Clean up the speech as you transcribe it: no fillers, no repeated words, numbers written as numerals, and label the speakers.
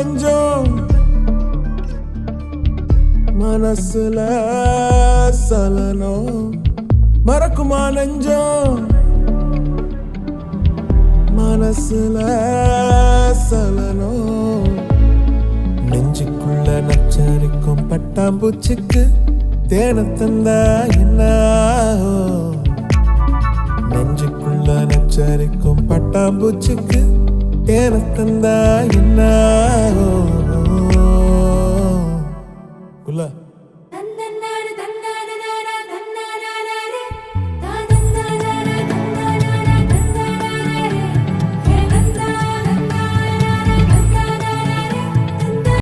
Speaker 1: நெஞ்சம் மனசுல சலனம் மறக்குமா நெஞ்சம் மனசுல சலனம் நெஞ்சுக்குள்ள நச்சரிக்கும் பட்டாம்பூச்சிக்கு தேன தந்தா என்ன நெஞ்சுக்குள்ள நச்சரிக்கும் பட்டாம்பூச்சிக்கு தேன தந்தா என்ன